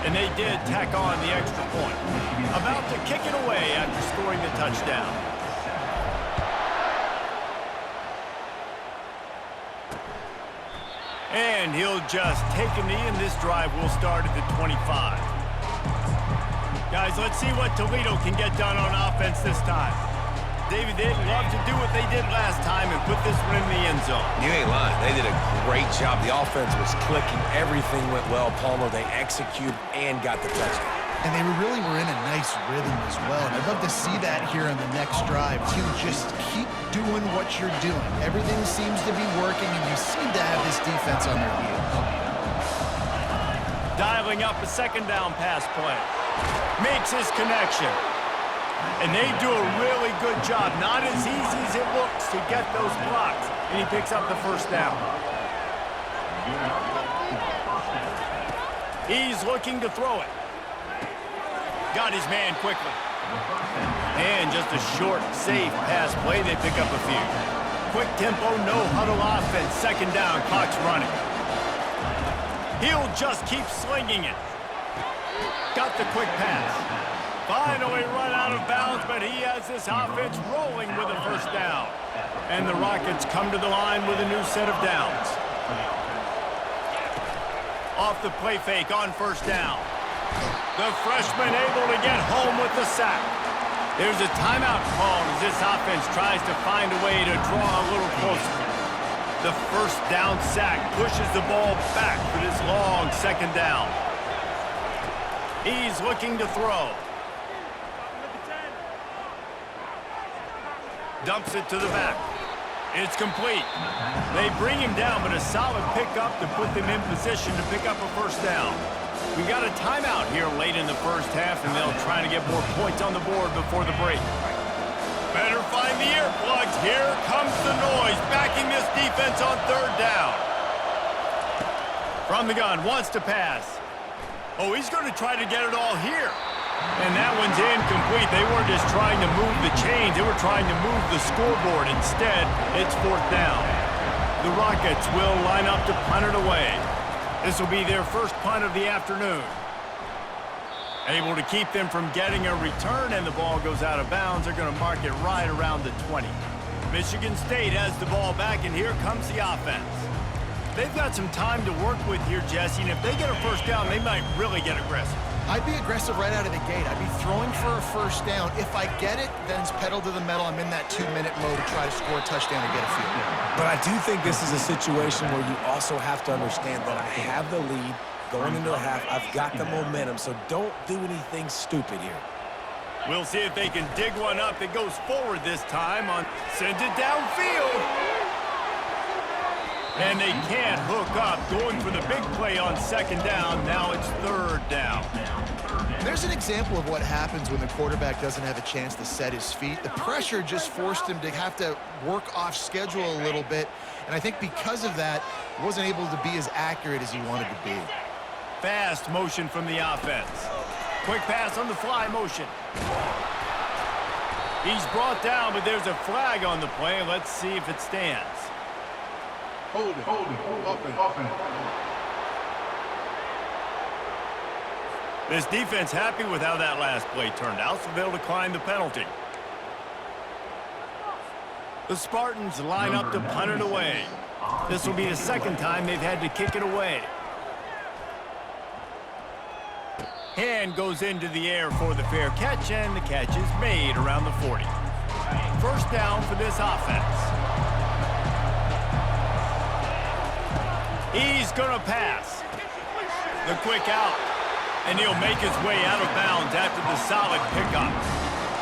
And they did tack on the extra point. About to kick it away after scoring the touchdown. And he'll just take a knee, and this drive will start at the 25. Guys, let's see what Toledo can get done on offense this time. David, they'd love to do what they did last time and put this one in the end zone. You ain't lying. They did a great job. The offense was clicking. Everything went well, Palmer. They executed and got the touchdown. And they really were in a nice rhythm as well. And I'd love to see that here on the next drive, too. Just keep doing what you're doing. Everything seems to be working, and you seem to have this defense on their heels. Dialing up a second down pass play. Makes his connection. And they do a really good job. Not as easy as it looks to get those blocks. And he picks up the first down. He's looking to throw it. Got his man quickly. And just a short, safe pass play. They pick up a few. Quick tempo, no huddle offense. Second down, clock's running. He'll just keep slinging it. Got the quick pass. Finally run out of bounds, but he has this offense rolling with a first down. And the Rockets come to the line with a new set of downs. Off the play fake on first down. The freshman able to get home with the sack. There's a timeout called as this offense tries to find a way to draw a little closer. The first down sack pushes the ball back for this long second down. He's looking to throw. Dumps it to the back. It's complete. They bring him down, but a solid pickup to put them in position to pick up a first down. We got a timeout here late in the first half, and they'll try to get more points on the board before the break. Better find the earplugs. Here comes the noise, backing this defense on third down. From the gun, wants to pass. Oh, he's going to try to get it all here. And that one's incomplete. They weren't just trying to move the chains. They were trying to move the scoreboard. Instead, it's fourth down. The Rockets will line up to punt it away. This will be their first punt of the afternoon. Able to keep them from getting a return, and the ball goes out of bounds. They're going to mark it right around the 20. Michigan State has the ball back, and here comes the offense. They've got some time to work with here, Jesse, and if they get a first down, they might really get aggressive. I'd be aggressive right out of the gate. I'd be throwing for a first down. If I get it, then it's pedal to the metal. I'm in that 2-minute mode to try to score a touchdown and get a field goal. But I do think this is a situation where you also have to understand that I have the lead going into the half. I've got the momentum, so don't do anything stupid here. We'll see if they can dig one up. It goes forward this time. Sends it downfield. And they can't hook up. Going for the big play on second down. Now it's third down. There's an example of what happens when the quarterback doesn't have a chance to set his feet. The pressure just forced him to have to work off schedule a little bit. And I think because of that, he wasn't able to be as accurate as he wanted to be. Fast motion from the offense. Quick pass on the fly motion. He's brought down, but there's a flag on the play. Let's see if it stands. Hold it, offense. This defense happy with how that last play turned out, so they'll decline the penalty. The Spartans line up to punt it away. This will be the second time they've had to kick it away. Hand goes into the air for the fair catch, and the catch is made around the 40. First down for this offense. He's going to pass. The quick out. And he'll make his way out of bounds after the solid pickup.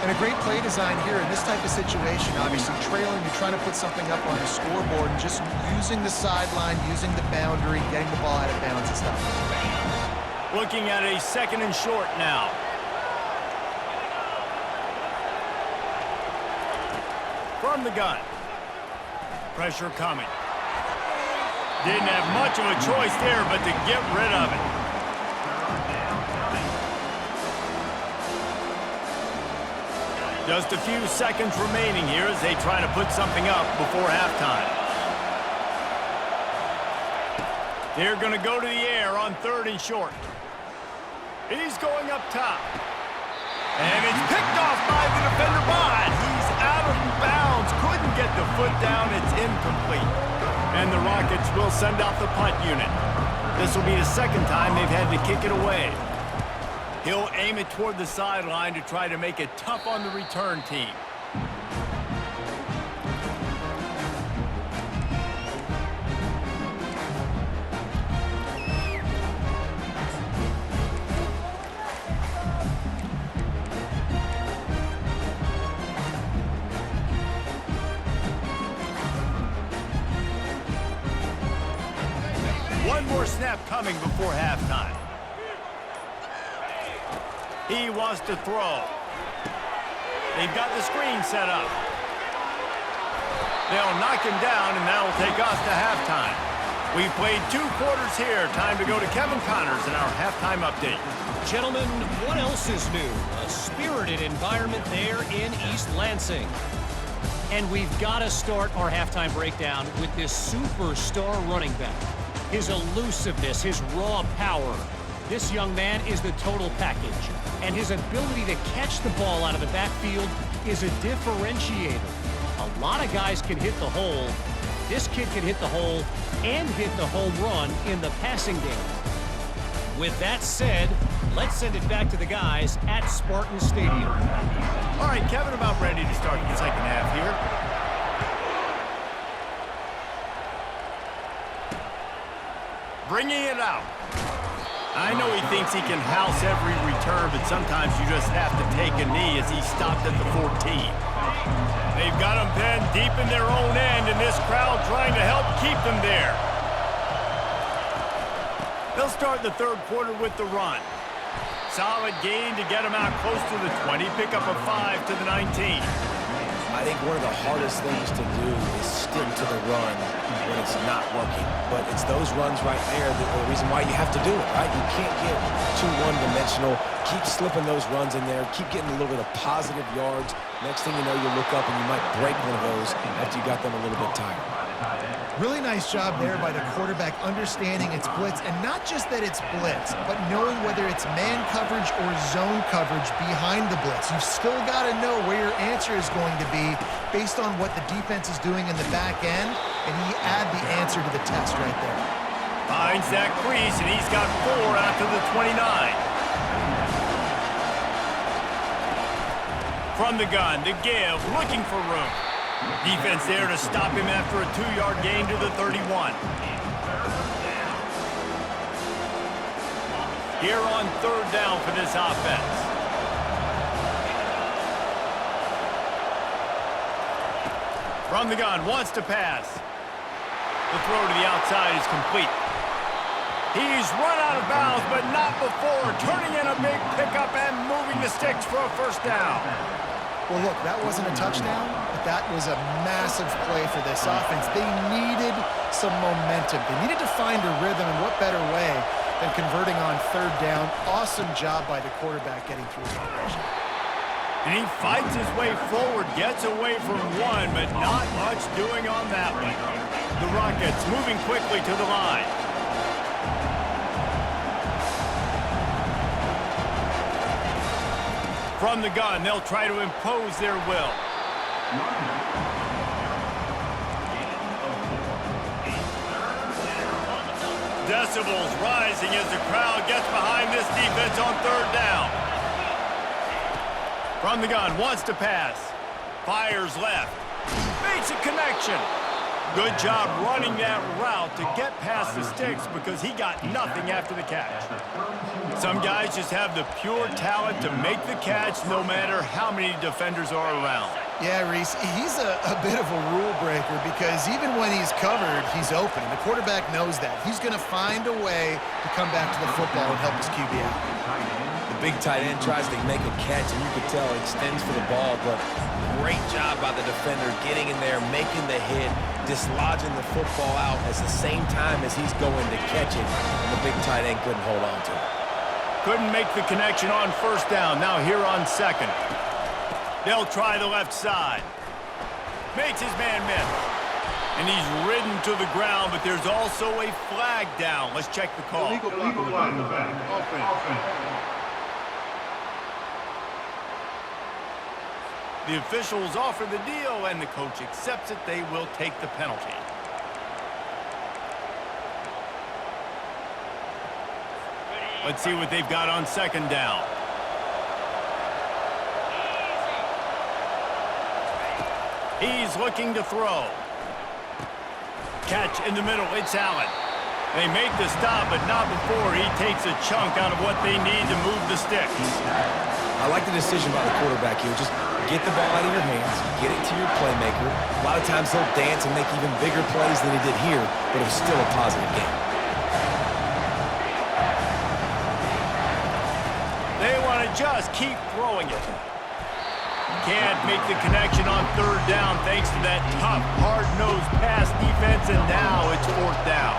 And a great play design here in this type of situation. Obviously trailing, you're trying to put something up on the scoreboard, and just using the sideline, using the boundary, getting the ball out of bounds and stuff. Looking at a second and short now. From the gun. Pressure coming. Didn't have much of a choice there, but to get rid of it. Just a few seconds remaining here as they try to put something up before halftime. They're going to go to the air on third and short. He's going up top. And it's picked off by the defender, but he's out of bounds. Couldn't get the foot down. It's incomplete. And the Rockets will send out the punt unit. This will be the second time they've had to kick it away. He'll aim it toward the sideline to try to make it tough on the return team. One more snap coming before halftime. He wants to throw. They've got the screen set up. They'll knock him down, and that'll take us to halftime. We've played 2 quarters here. Time to go to Kevin Connors in our halftime update. Gentlemen, what else is new? A spirited environment there in East Lansing. And we've got to start our halftime breakdown with this superstar running back. His elusiveness, his raw power. This young man is the total package. And his ability to catch the ball out of the backfield is a differentiator. A lot of guys can hit the hole. This kid can hit the hole and hit the home run in the passing game. With that said, let's send it back to the guys at Spartan Stadium. All right, Kevin, about ready to start the second half here. Bringing it out. I know he thinks he can house every return, but sometimes you just have to take a knee as he stopped at the 14. They've got him pinned deep in their own end, and this crowd trying to help keep them there. They'll start the third quarter with the run. Solid gain to get him out close to the 20, pick up a 5 to the 19. I think one of the hardest things to do is stick to the run when it's not working. But it's those runs right there that are the reason why you have to do it, right? You can't get too one-dimensional. Keep slipping those runs in there. Keep getting a little bit of positive yards. Next thing you know, you look up and you might break one of those after you got them a little bit tired. Really nice job there by the quarterback understanding it's blitz, and not just that it's blitz, but knowing whether it's man coverage or zone coverage behind the blitz. You've still got to know where your answer is going to be based on what the defense is doing in the back end, and he add the answer to the test right there. Finds that crease, and he's got 4 out to the 29. From the gun, to give, looking for room. Defense there to stop him after a 2-yard gain to the 31. Here on third down for this offense. From the gun, wants to pass. The throw to the outside is complete. He's run out of bounds, but not before turning in a big pickup and moving the sticks for a first down. Well, look, that wasn't a touchdown, but that was a massive play for this offense. They needed some momentum. They needed to find a rhythm, and what better way than converting on third down. Awesome job by the quarterback getting through his progression. And he fights his way forward, gets away from one, but not much doing on that one. The Rockets moving quickly to the line. From the gun, they'll try to impose their will. Decibels rising as the crowd gets behind this defense on third down. From the gun, wants to pass. Fires left. Makes a connection. Good job running that route to get past the sticks because he got nothing after the catch. Some guys just have the pure talent to make the catch no matter how many defenders are around. Yeah, Reese, he's a bit of a rule breaker because even when he's covered, he's open. And the quarterback knows that. He's going to find a way to come back to the football and help his QB out. The big tight end tries to make a catch, and you could tell he extends for the ball, but great job by the defender getting in there, making the hit, dislodging the football out at the same time as he's going to catch it, and the big tight end couldn't hold on to it. Couldn't make the connection on first down. Now here on second. They'll try the left side. Makes his man miss. And he's ridden to the ground, but there's also a flag down. Let's check the call. Legal flag in the back. Offense. The officials offer the deal, and the coach accepts it. They will take the penalty. Let's see what they've got on second down. He's looking to throw. Catch in the middle. It's Allen. They make the stop, but not before he takes a chunk out of what they need to move the sticks. I like the decision by the quarterback here. Just get the ball out of your hands, get it to your playmaker. A lot of times he'll dance and make even bigger plays than he did here, but it was still a positive game. They want to just keep throwing it. Can't make the connection on third down thanks to that tough, hard-nosed pass defense, and now it's fourth down.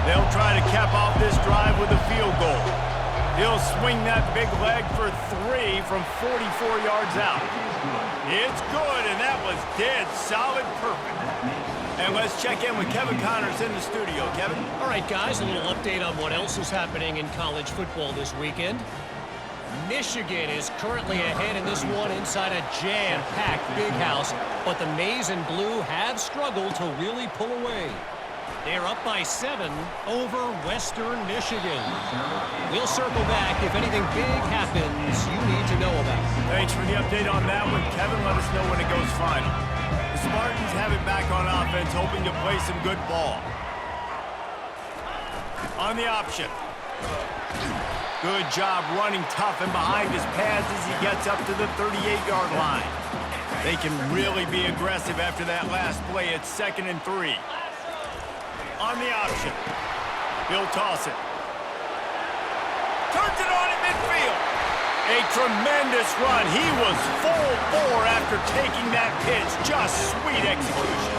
They'll try to cap off this drive with a field goal. He'll swing that big leg for 3 from 44 yards out. It's good, and that was dead solid perfect. And let's check in with Kevin Connors in the studio. Kevin? All right, guys, a little update on what else is happening in college football this weekend. Michigan is currently ahead in this one inside a jam-packed Big House, but the Maize and Blue have struggled to really pull away. They're up by 7 over Western Michigan. We'll circle back if anything big happens you need to know about. Thanks for the update on that one, Kevin. Let us know when it goes final. The Spartans have it back on offense, hoping to play some good ball. On the option. Good job running tough and behind his pads as he gets up to the 38-yard line. They can really be aggressive after that last play. It's 2nd and 3. On the option. He'll toss it. Turns it on at midfield. A tremendous run. He was full bore after taking that pitch. Just sweet execution.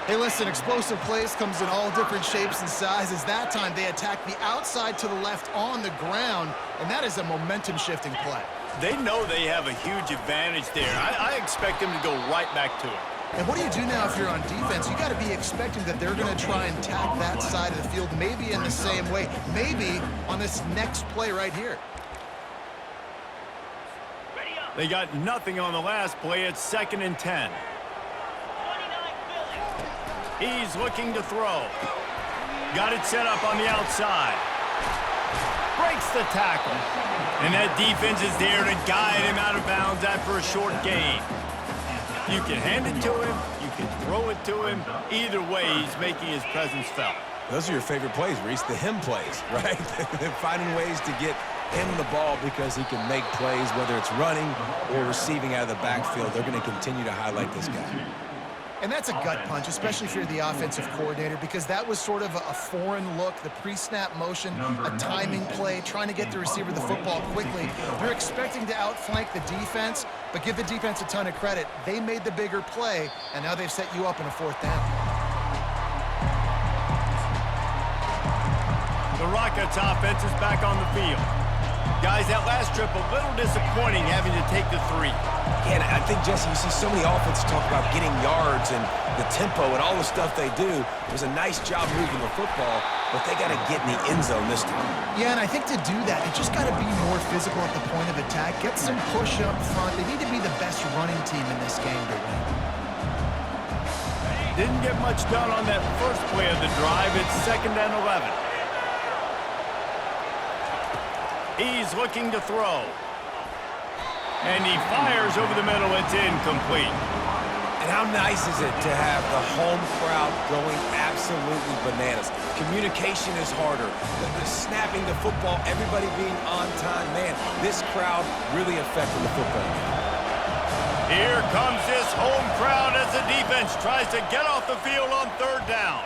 Hey, listen, explosive plays comes in all different shapes and sizes. That time, they attack the outside to the left on the ground, and that is a momentum-shifting play. They know they have a huge advantage there. I expect them to go right back to it. And what do you do now if you're on defense? You got to be expecting that they're going to try and tack that side of the field, maybe in the same way, maybe on this next play right here. They got nothing on the last play. It's 2nd and 10. He's looking to throw. Got it set up on the outside. Breaks the tackle. And that defense is there to guide him out of bounds after a short gain. You can hand it to him. You can throw it to him. Either way, he's making his presence felt. Those are your favorite plays, Reese, the him plays, right? They're finding ways to get him the ball because he can make plays, whether it's running or receiving out of the backfield. They're going to continue to highlight this guy. And that's a gut punch, especially if you're the offensive coordinator, because that was sort of a foreign look, the pre-snap motion, a timing play, trying to get the receiver the football quickly. You're expecting to outflank the defense, but give the defense a ton of credit. They made the bigger play, and now they've set you up in a 4th down. The Rockets offense is back on the field. Guys, that last trip a little disappointing having to take the 3. Yeah, and I think, Jesse, you see so many offenses talk about getting yards and the tempo and all the stuff they do. It was a nice job moving the football, but they got to get in the end zone this time. Yeah, and I think to do that, they just got to be more physical at the point of attack, get some push up front. They need to be the best running team in this game to win. Didn't get much done on that first play of the drive. It's 2nd and 11. He's looking to throw. And he fires over the middle. It's incomplete. And how nice is it to have the home crowd going absolutely bananas? Communication is harder. The snapping the football, everybody being on time. Man, this crowd really affected the football game. Here comes this home crowd as the defense tries to get off the field on 3rd down.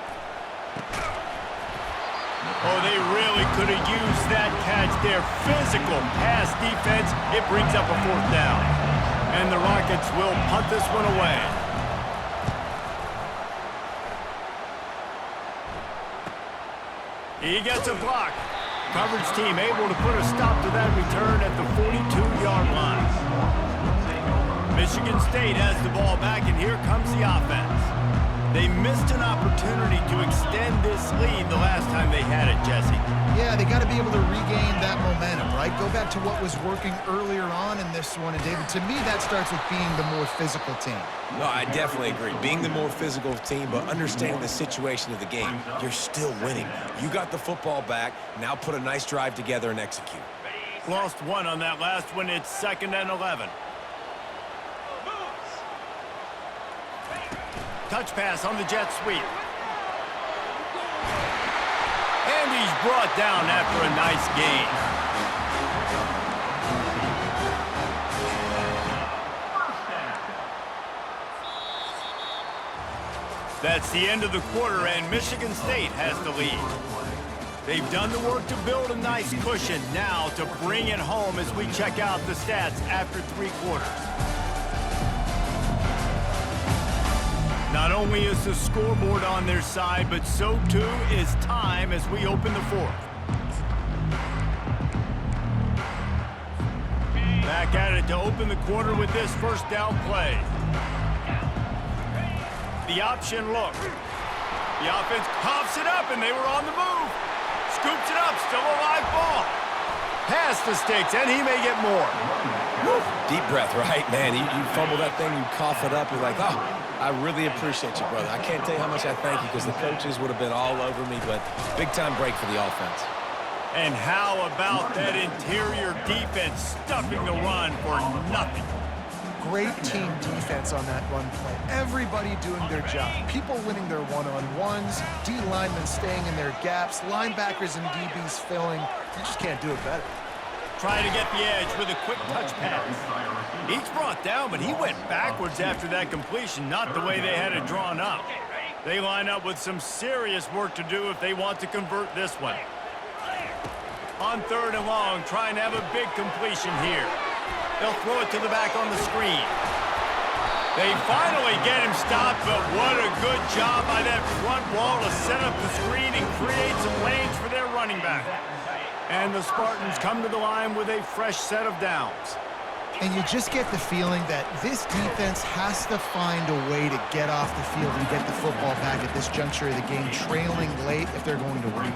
Oh, they really could have used that catch there. Physical pass defense. It brings up a 4th down. And the Rockets will punt this one away. He gets a block. Coverage team able to put a stop to that return at the 42-yard line. Michigan State has the ball back, and here comes the offense. They missed an opportunity to extend this lead the last time they had it, Jesse. Yeah, they got to be able to regain that momentum, right? Go back to what was working earlier on in this one. And, David, to me, that starts with being the more physical team. No, I definitely agree. Being the more physical team, but understanding the situation of the game. You're still winning. You got the football back. Now put a nice drive together and execute. Lost one on that last one. It's 2nd and 11. Touch pass on the jet sweep. And he's brought down after a nice gain. That's the end of the quarter, and Michigan State has the lead. They've done the work to build a nice cushion. Now to bring it home as we check out the stats after 3 quarters. Not only is the scoreboard on their side, but so too is time as we open the 4th. Back at it to open the quarter with this first down play. The option look. The offense coughs it up, and they were on the move. Scoops it up, still a live ball. Past the sticks, and he may get more. Woo. Deep breath, right? Man, you fumble that thing, you cough it up, you're like, oh, I really appreciate you, brother. I can't tell you how much I thank you because the coaches would have been all over me, but big-time break for the offense. And how about that interior defense stuffing the run for nothing? Great team defense on that run play. Everybody doing their job. People winning their one-on-ones, D linemen staying in their gaps, linebackers and DBs filling. You just can't do it better. Trying to get the edge with a quick touch pass. He's brought down, but he went backwards after that completion, not the way they had it drawn up. They line up with some serious work to do if they want to convert this one. On 3rd and long, trying to have a big completion here. They'll throw it to the back on the screen. They finally get him stopped, but what a good job by that front wall to set up the screen and create some lanes for their running back. And the Spartans come to the line with a fresh set of downs. And you just get the feeling that this defense has to find a way to get off the field and get the football back at this juncture of the game, trailing late if they're going to win.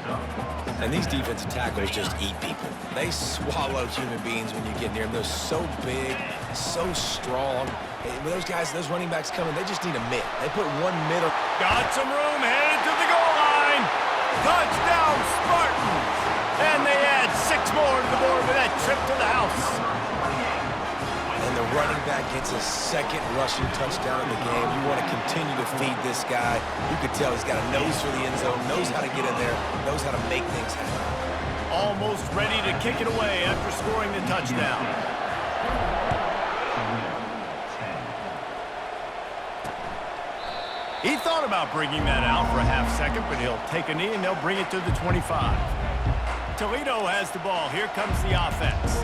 And these defensive tackles just eat people. They swallow human beings when you get near them. They're so big, so strong. When those guys, those running backs coming, they just need a mid. They put one mid. Got some room, headed to the goal line. Touchdown, Spartans. And they add 6 more to the board with that trip to the house. And the running back gets a 2nd rushing touchdown in the game. You want to continue to feed this guy. You could tell he's got a nose for the end zone, knows how to get in there, knows how to make things happen. Almost ready to kick it away after scoring the touchdown. He thought about bringing that out for a half-second, but he'll take a knee and they'll bring it to the 25. Toledo has the ball. Here comes the offense.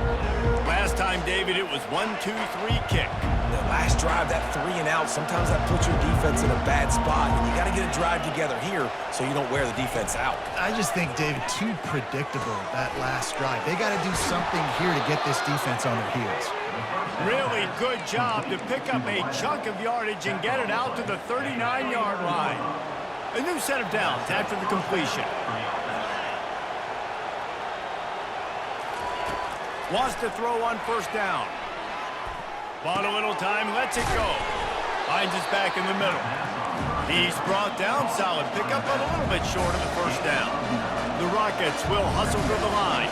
Last time, David, it was 1-2-3 kick. The last drive, that 3 and out, sometimes that puts your defense in a bad spot. And you got to get a drive together here so you don't wear the defense out. I just think, David, too predictable, that last drive. They got to do something here to get this defense on their heels. Really good job to pick up a chunk of yardage and get it out to the 39-yard line. A new set of downs after the completion. Wants to throw on 1st down. Bought a little time, lets it go. Finds his back in the middle. He's brought down, solid pickup, but a little bit short of the 1st down. The Rockets will hustle to the line.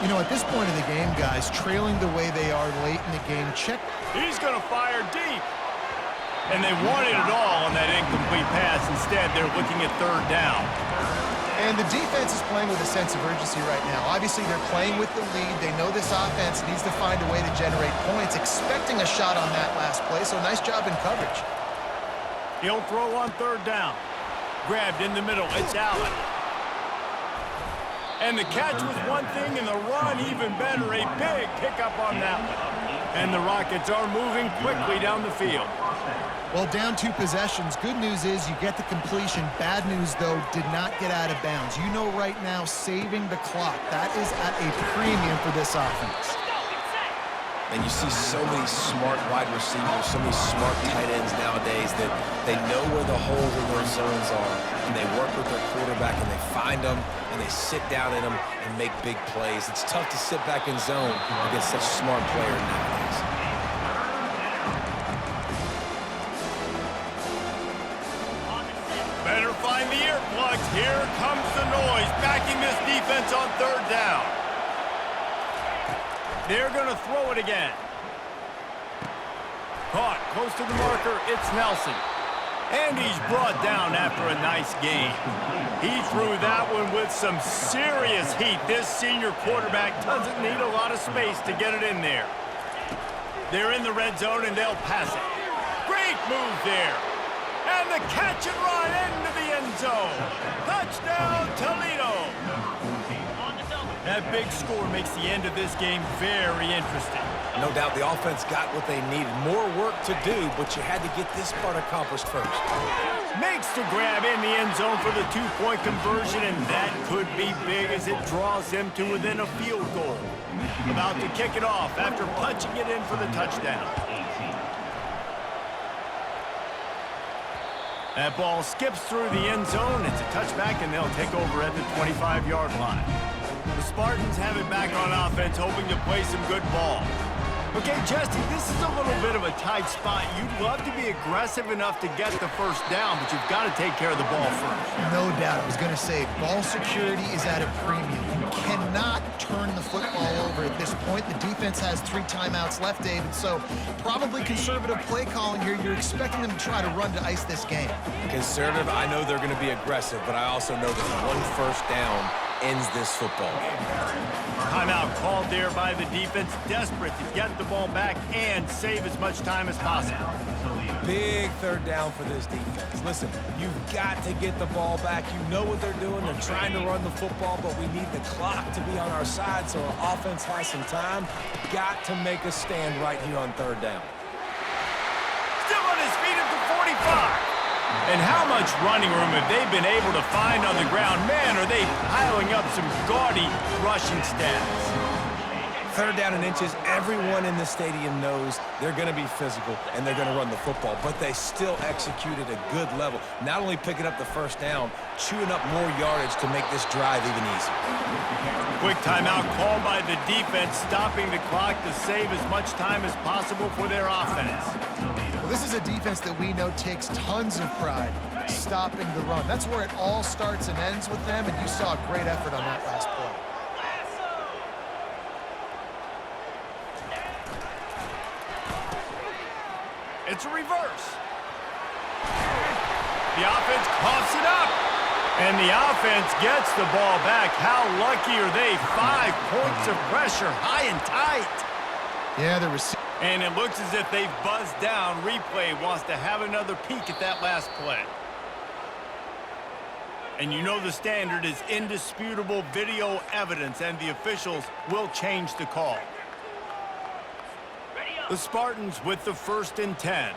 You know, at this point of the game, guys, trailing the way they are late in the game, check. He's going to fire deep. And they wanted it all on that incomplete pass. Instead, they're looking at 3rd down. And the defense is playing with a sense of urgency right now. Obviously, they're playing with the lead. They know this offense needs to find a way to generate points, expecting a shot on that last play, so nice job in coverage. He'll throw on 3rd down. Grabbed in the middle. It's Allen. And the catch was one thing, and the run even better. A big pickup on that one. And the Rockets are moving quickly down the field. Well, down 2 possessions. Good news is you get the completion. Bad news, though, did not get out of bounds. You know right now, saving the clock. That is at a premium for this offense. And you see so many smart wide receivers, so many smart tight ends nowadays that they know where the holes in their zones are, and they work with their quarterback, and they find them, and they sit down in them and make big plays. It's tough to sit back in zone against such smart players nowadays. Better find the earplugs. Here comes the noise, backing this defense on third down. They're going to throw it again. Caught close to the marker, it's Nelson. And he's brought down after a nice gain. He threw that one with some serious heat. This senior quarterback doesn't need a lot of space to get it in there. They're in the red zone, and they'll pass it. Great move there. And the catch and run into the end zone. Touchdown, Toledo. That big score makes the end of this game very interesting. No doubt the offense got what they needed. More work to do, but you had to get this part accomplished first. Makes the grab in the end zone for the two-point conversion, and that could be big as it draws him to within a field goal. About to kick it off after punching it in for the touchdown. That ball skips through the end zone. It's a touchback, and they'll take over at the 25-yard line. The Spartans have it back on offense, hoping to play some good ball. Okay, Jesse, this is a little bit of a tight spot. You'd love to be aggressive enough to get the first down, but you've got to take care of the ball first. No doubt. I was going to say, ball security is at a premium. You cannot turn the football over at this point. The defense has 3 timeouts left, David, so probably conservative play calling here. You're expecting them to try to run to ice this game. Conservative, I know they're going to be aggressive, but I also know that one first down ends this football game. Timeout called there by the defense, desperate to get the ball back and save as much time as possible. Big third down for this defense. Listen, you've got to get the ball back. You know what they're doing. They're trying to run the football, but we need the clock to be on our side so our offense has some time. Got to make a stand right here on third down. Still on his feet at the 45. And how much running room have they been able to find on the ground? Man, are they piling up some gaudy rushing stats. Third down and inches, everyone in the stadium knows they're going to be physical and they're going to run the football, but they still execute at a good level. Not only picking up the first down, chewing up more yardage to make this drive even easier. Quick timeout called by the defense, stopping the clock to save as much time as possible for their offense. Well, this is a defense that we know takes tons of pride stopping the run. That's where it all starts and ends with them, and you saw a great effort on that last play. It's a reverse. The offense coughs it up. And the offense gets the ball back. How lucky are they? 5 points of pressure, high and tight. Yeah, the receiver. And it looks as if they've buzzed down. Replay wants to have another peek at that last play. And you know the standard is indisputable video evidence, and the officials will change the call. The Spartans with the 1st and 10.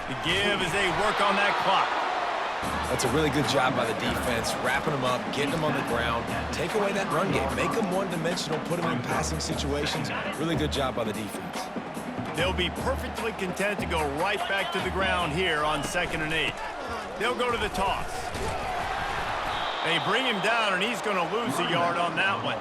The give as they work on that clock. That's a really good job by the defense, wrapping them up, getting them on the ground, take away that run game, make them one-dimensional, put them in passing situations. Really good job by the defense. They'll be perfectly content to go right back to the ground here on 2nd and 8. They'll go to the toss. They bring him down, and he's going to lose a yard on that one.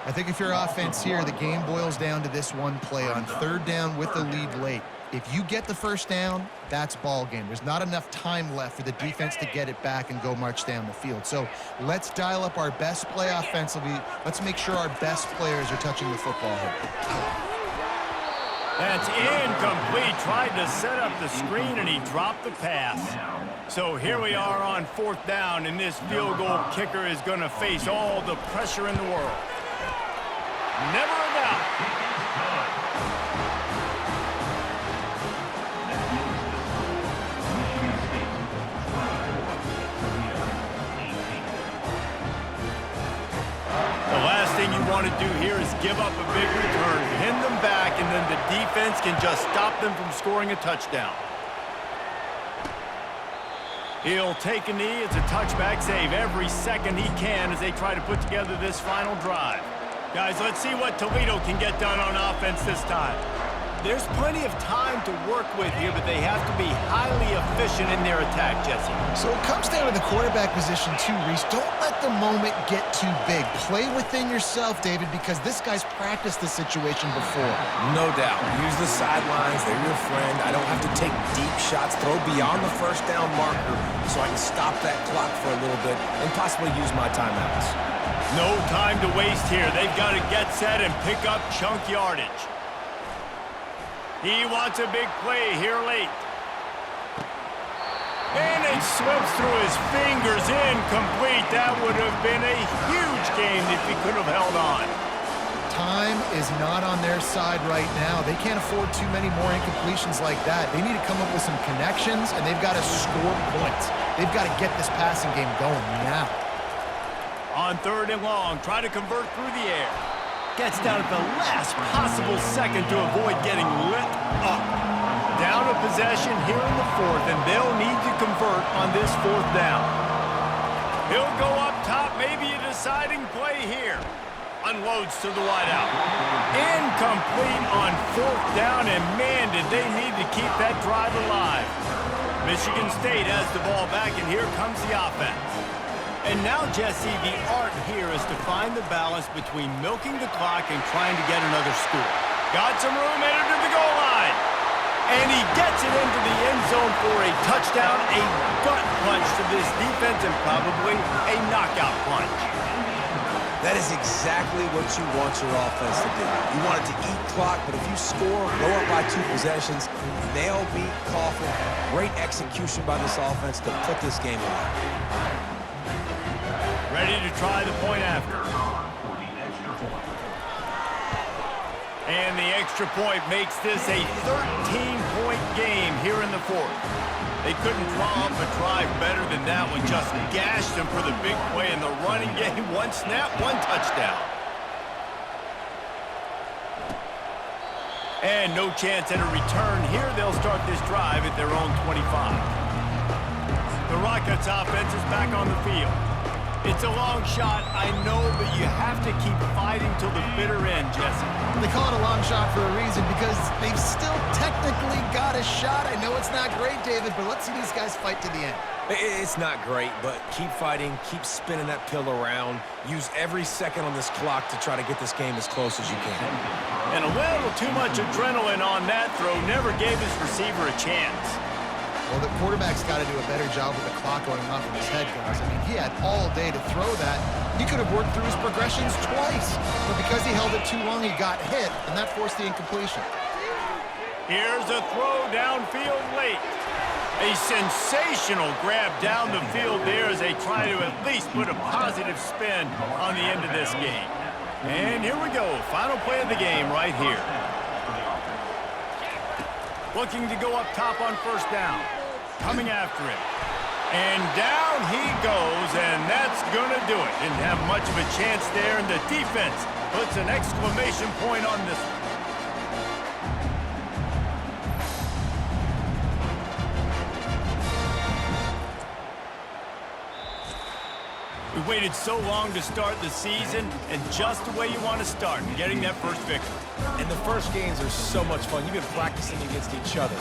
I think if you're offense here, the game boils down to this one play on 3rd down with the lead late. If you get the first down, that's ball game. There's not enough time left for the defense to get it back and go march down the field. So let's dial up our best play offensively. Let's make sure our best players are touching the football here. That's incomplete. Tried to set up the screen, and he dropped the pass. So here we are on 4th down, and this field goal kicker is going to face all the pressure in the world. Never a doubt. The last thing you want to do here is give up a big return, pin them back, and then the defense can just stop them from scoring a touchdown. He'll take a knee. It's a touchback save every second he can as they try to put together this final drive. Guys, let's see what Toledo can get done on offense this time. There's plenty of time to work with here, but they have to be highly efficient in their attack, Jesse. So it comes down to the quarterback position too, Reese. Don't let the moment get too big. Play within yourself, David, because this guy's practiced this situation before. No doubt. Use the sidelines. They're your friend. I don't have to take deep shots, throw beyond the first down marker so I can stop that clock for a little bit and possibly use my timeouts. No time to waste here. They've got to get set and pick up chunk yardage. He wants a big play here late. And it slips through his fingers, incomplete. That would have been a huge game if he could have held on. Time is not on their side right now. They can't afford too many more incompletions like that. They need to come up with some connections, and they've got to score points. They've got to get this passing game going now. On 3rd and long, try to convert through the air. Gets down at the last possible second to avoid getting lit up. Down a possession here in the 4th, and they'll need to convert on this 4th down. He'll go up top, maybe a deciding play here. Unloads to the wideout. Incomplete on 4th down, and man, did they need to keep that drive alive. Michigan State has the ball back, and here comes the offense. And now, Jesse, the art here is to find the balance between milking the clock and trying to get another score. Got some room, headed to the goal line. And he gets it into the end zone for a touchdown, a gut punch to this defense, and probably a knockout punch. That is exactly what you want your offense to do. You want it to eat clock, but if you score, go up by 2 possessions, nail beat Coffin. Great execution by this offense to put this game away. Ready to try the point after. And the extra point makes this a 13-point game here in the 4th. They couldn't draw up a drive better than that one. Just gashed them for the big play in the running game. 1 snap, 1 touchdown. And no chance at a return here. They'll start this drive at their own 25. The Rockets offense is back on the field. It's a long shot, I know, but you have to keep fighting till the bitter end, Jesse. They call it a long shot for a reason because they've still technically got a shot. I know it's not great, David, but let's see these guys fight to the end. It's not great, but keep fighting, keep spinning that pill around. Use every second on this clock to try to get this game as close as you can. And a little too much adrenaline on that throw never gave his receiver a chance. Well, the quarterback's got to do a better job with the clock going off in his head, guys. I mean, he had all day to throw that. He could have worked through his progressions twice. But because he held it too long, he got hit, and that forced the incompletion. Here's a throw downfield late. A sensational grab down the field there as they try to at least put a positive spin on the end of this game. And here we go. Final play of the game right here. Looking to go up top on 1st down. Coming after it. And down he goes, and that's going to do it. Didn't have much of a chance there, and the defense puts an exclamation point on this one. We waited so long to start the season, and just the way you want to start, getting that first victory. And the first games are so much fun. You've been practicing against each other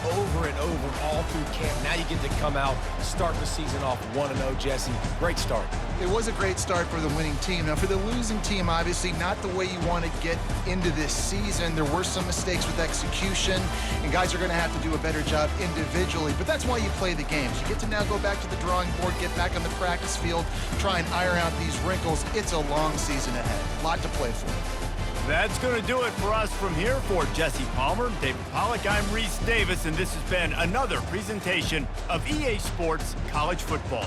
over and over all through camp. Now you get to come out, start the season off 1-0, Jesse. Great start. It was a great start for the winning team. Now, for the losing team, obviously not the way you want to get into this season. There were some mistakes with execution, and guys are going to have to do a better job individually. But that's why you play the games. You get to now go back to the drawing board, get back on the practice field, try and iron out these wrinkles. It's a long season ahead. A lot to play for. That's going to do it for us from here. For Jesse Palmer, David Pollack, I'm Reese Davis, and this has been another presentation of EA Sports College Football.